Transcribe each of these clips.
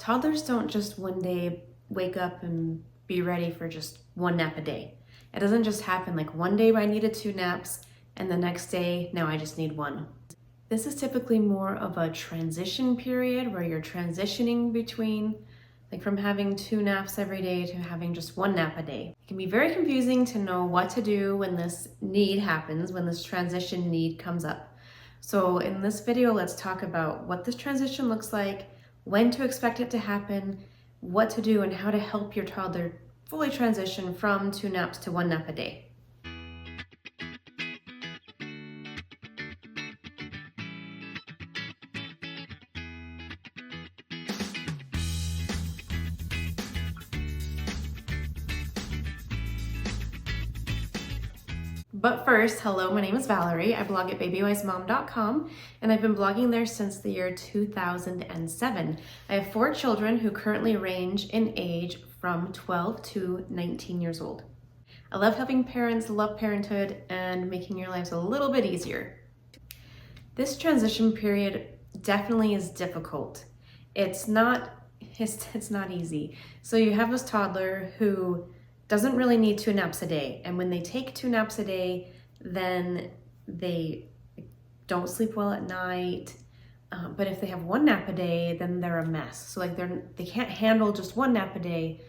Toddlers don't just one day wake up and be ready for just one nap a day. It doesn't just happen like one day I needed 2 naps and the next day, now I just need 1. This is typically more of a transition period where you're transitioning between like from having 2 naps every day to having just 1 nap a day. It can be very confusing to know what to do when this need happens, when this transition need comes up. So in this video, let's talk about what this transition looks like, when to expect it to happen, what to do, and how to help your toddler fully transition from 2 naps to 1 nap a day. But first, hello, my name is Valerie. I blog at babywisemom.com, and I've been blogging there since the year 2007. I have 4 children who currently range in age from 12 to 19 years old. I love helping parents love parenthood and making your lives a little bit easier. This transition period definitely is difficult. It's not easy. So you have this toddler who doesn't really need 2 naps a day. And when they take 2 naps a day, then they don't sleep well at night. But if they have 1 nap a day, then they're a mess. So like they can't handle just 1 nap a day,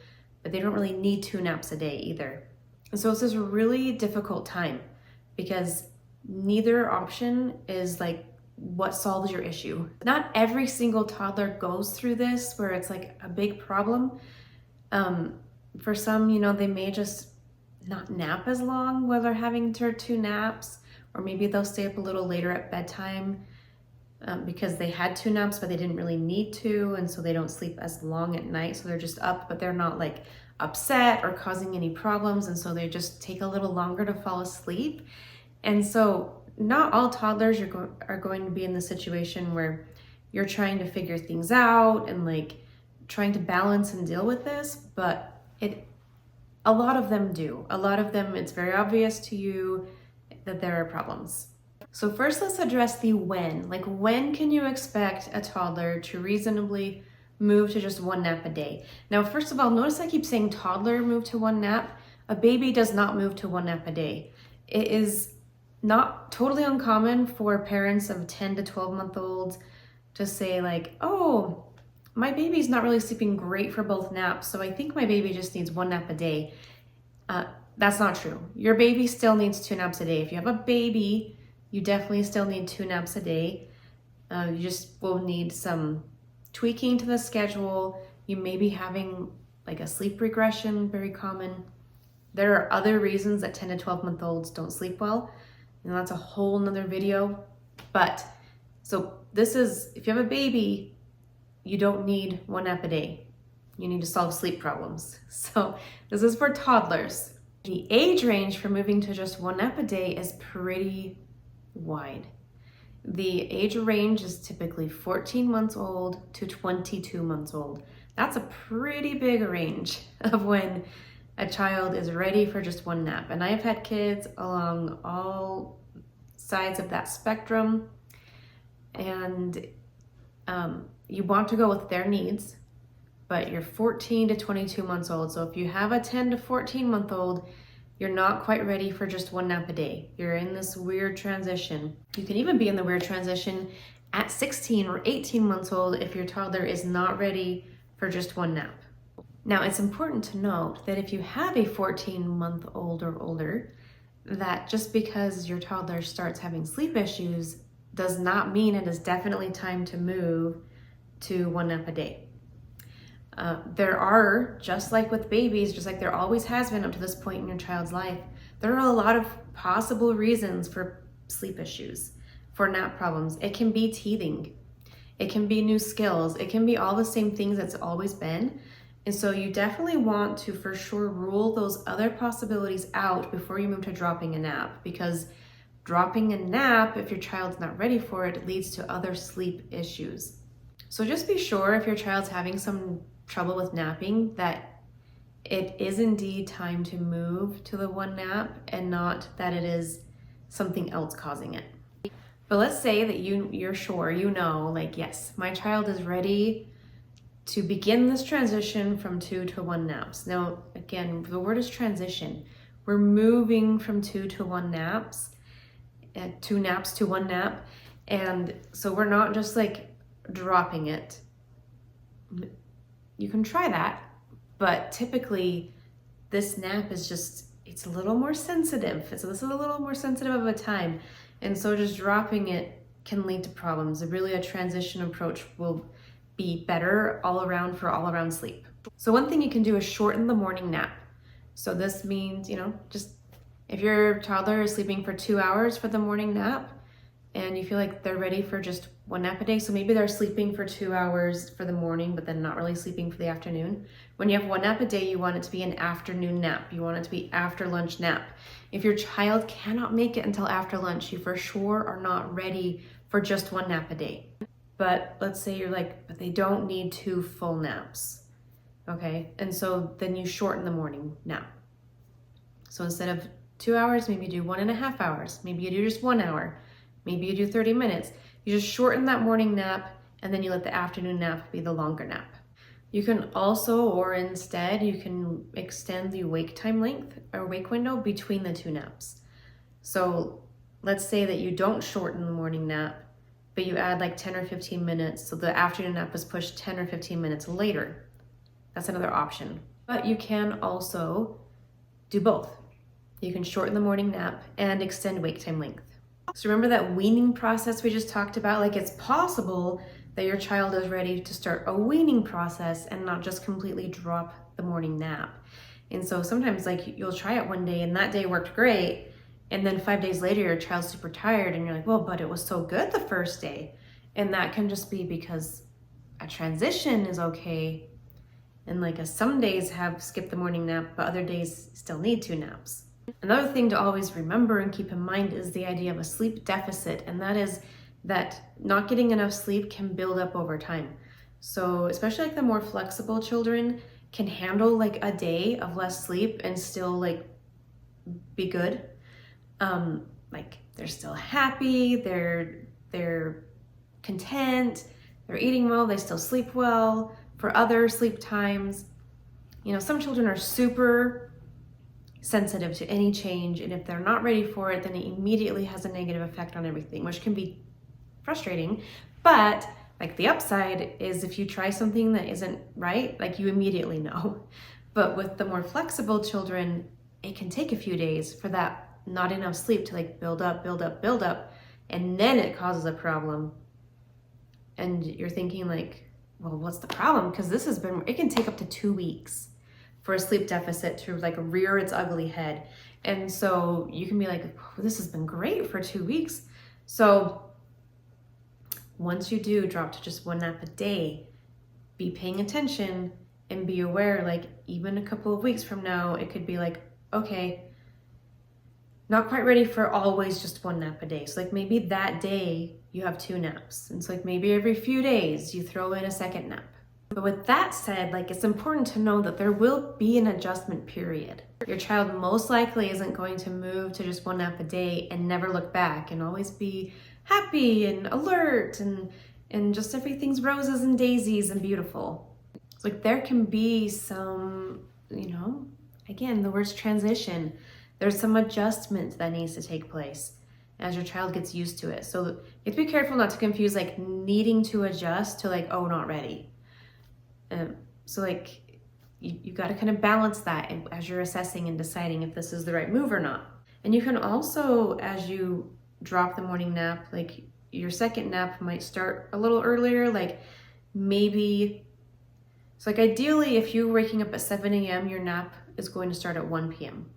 but they don't really need 2 naps a day either. And so it's this really difficult time because neither option is like what solves your issue. Not every single toddler goes through this where it's like a big problem. For some, they may just not nap as long while they're having their 2 naps, or maybe they'll stay up a little later at bedtime because they had 2 naps, but they didn't really need to, and so they don't sleep as long at night. So they're just up, but they're not like upset or causing any problems, and so they just take a little longer to fall asleep. And so not all toddlers are going to be in the situation where you're trying to figure things out and like trying to balance and deal with this, but a lot of them do. A lot of them, it's very obvious to you that there are problems. So first, let's address the when. Like, when can you expect a toddler to reasonably move to just 1 nap a day? Now, first of all, notice I keep saying toddler move to 1 nap. A baby does not move to 1 nap a day. It is not totally uncommon for parents of 10 to 12-month-olds to say like, oh, my baby's not really sleeping great for both naps, so I think my baby just needs 1 nap a day. That's not true. Your baby still needs 2 naps a day. If you have a baby, you definitely still need 2 naps a day. You just will need some tweaking to the schedule. You may be having like a sleep regression, very common. There are other reasons that 10 to 12-month-olds don't sleep well, and that's a whole nother video. But so this is, if you have a baby, you don't need 1 nap a day. You need to solve sleep problems. So this is for toddlers. The age range for moving to just 1 nap a day is pretty wide. The age range is typically 14 months old to 22 months old. That's a pretty big range of when a child is ready for just 1 nap. And I've had kids along all sides of that spectrum. And you want to go with their needs, but you're 14 to 22 months old. So if you have a 10 to 14-month-old, you're not quite ready for just 1 nap a day. You're in this weird transition. You can even be in the weird transition at 16 or 18 months old if your toddler is not ready for just 1 nap. Now, it's important to note that if you have a 14-month-old or older, that just because your toddler starts having sleep issues does not mean it is definitely time to move to 1 nap a day. There are, just like with babies, just like there always has been up to this point in your child's life, there are a lot of possible reasons for sleep issues, for nap problems. It can be teething. It can be new skills. It can be all the same things that's always been. And so you definitely want to for sure rule those other possibilities out before you move to dropping a nap, because dropping a nap, if your child's not ready for it, leads to other sleep issues. So just be sure if your child's having some trouble with napping that it is indeed time to move to the 1 nap and not that it is something else causing it. But let's say that you're sure, like, yes, my child is ready to begin this transition from 2 to 1 naps. Now, again, the word is transition. We're moving from 2 to 1 naps, 2 naps to 1 nap. And so we're not just like dropping it. You can try that, but typically this nap is just, it's a little more sensitive. So this is a little more sensitive of a time. And so just dropping it can lead to problems. Really, a transition approach will be better all around for all around sleep. So one thing you can do is shorten the morning nap. So this means, just if your toddler is sleeping for 2 hours for the morning nap and you feel like they're ready for just 1 nap a day, so maybe they're sleeping for 2 hours for the morning, but then not really sleeping for the afternoon. When you have 1 nap a day, you want it to be an afternoon nap. You want it to be after lunch nap. If your child cannot make it until after lunch, you for sure are not ready for just 1 nap a day. But let's say you're like, but they don't need 2 full naps. Okay, and so then you shorten the morning nap. So instead of 2 hours, maybe you do 1.5 hours. Maybe you do just 1 hour. Maybe you do 30 minutes. You just shorten that morning nap and then you let the afternoon nap be the longer nap. You can also, or instead, you can extend the wake time length or wake window between the 2 naps. So let's say that you don't shorten the morning nap, but you add like 10 or 15 minutes. So the afternoon nap is pushed 10 or 15 minutes later. That's another option. But you can also do both. You can shorten the morning nap and extend wake time length. So remember that weaning process we just talked about? Like, it's possible that your child is ready to start a weaning process and not just completely drop the morning nap. And so sometimes like you'll try it one day and that day worked great. And then 5 days later, your child's super tired and you're like, well, but it was so good the first day. And that can just be because a transition is okay. And like some days have skipped the morning nap, but other days still need 2 naps. Another thing to always remember and keep in mind is the idea of a sleep deficit. And that is that not getting enough sleep can build up over time. So especially like the more flexible children can handle like a day of less sleep and still like be good. Like they're still happy, they're content, they're eating well, they still sleep well. For other sleep times, some children are super sensitive to any change, and if they're not ready for it, then it immediately has a negative effect on everything, which can be frustrating. But like the upside is if you try something that isn't right, like you immediately know. But with the more flexible children, it can take a few days for that not enough sleep to like build up, and then it causes a problem. And you're thinking like, well, what's the problem? Because it can take up to 2 weeks for a sleep deficit to like rear its ugly head. And so you can be like, oh, this has been great for 2 weeks. So once you do drop to just 1 nap a day, be paying attention and be aware, like even a couple of weeks from now, it could be like, okay, not quite ready for always just 1 nap a day. So like maybe that day you have 2 naps. And so like maybe every few days you throw in a second nap. But with that said, like it's important to know that there will be an adjustment period. Your child most likely isn't going to move to just 1 nap a day and never look back and always be happy and alert and just everything's roses and daisies and beautiful. So like there can be some, again, the word's transition. There's some adjustment that needs to take place as your child gets used to it. So you have to be careful not to confuse like needing to adjust to like, oh, not ready. So like you got to kind of balance that as you're assessing and deciding if this is the right move or not. And you can also, as you drop the morning nap, like your second nap might start a little earlier, like maybe, so like ideally if you're waking up at 7 a.m., your nap is going to start at 1 p.m.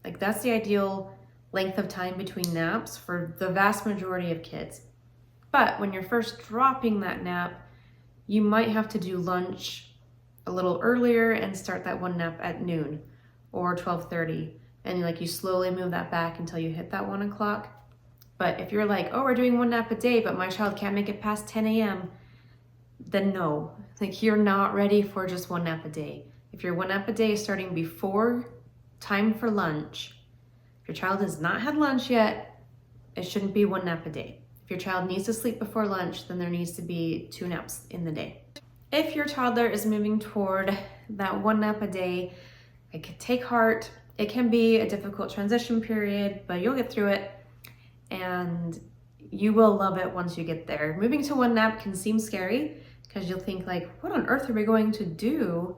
Like that's the ideal length of time between naps for the vast majority of kids. But when you're first dropping that nap, you might have to do lunch a little earlier and start that 1 nap at noon or 12:30. And like you slowly move that back until you hit that 1 o'clock. But if you're like, oh, we're doing 1 nap a day, but my child can't make it past 10 a.m., then no, like you're not ready for just 1 nap a day. If your 1 nap a day is starting before time for lunch, if your child has not had lunch yet, it shouldn't be 1 nap a day. If your child needs to sleep before lunch, then there needs to be 2 naps in the day. If your toddler is moving toward that 1 nap a day, take heart. It can be a difficult transition period, but you'll get through it and you will love it once you get there. Moving to 1 nap can seem scary because you'll think like, what on earth are we going to do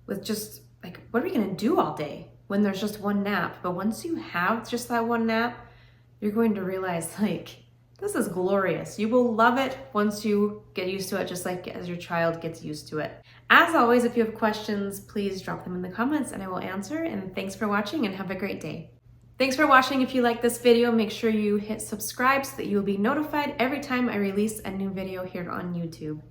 with just what are we gonna do all day when there's just 1 nap? But once you have just that 1 nap, you're going to realize this is glorious. You will love it once you get used to it, just like as your child gets used to it. As always, if you have questions, please drop them in the comments and I will answer. And thanks for watching and have a great day. Thanks for watching. If you like this video, make sure you hit subscribe so that you'll be notified every time I release a new video here on YouTube.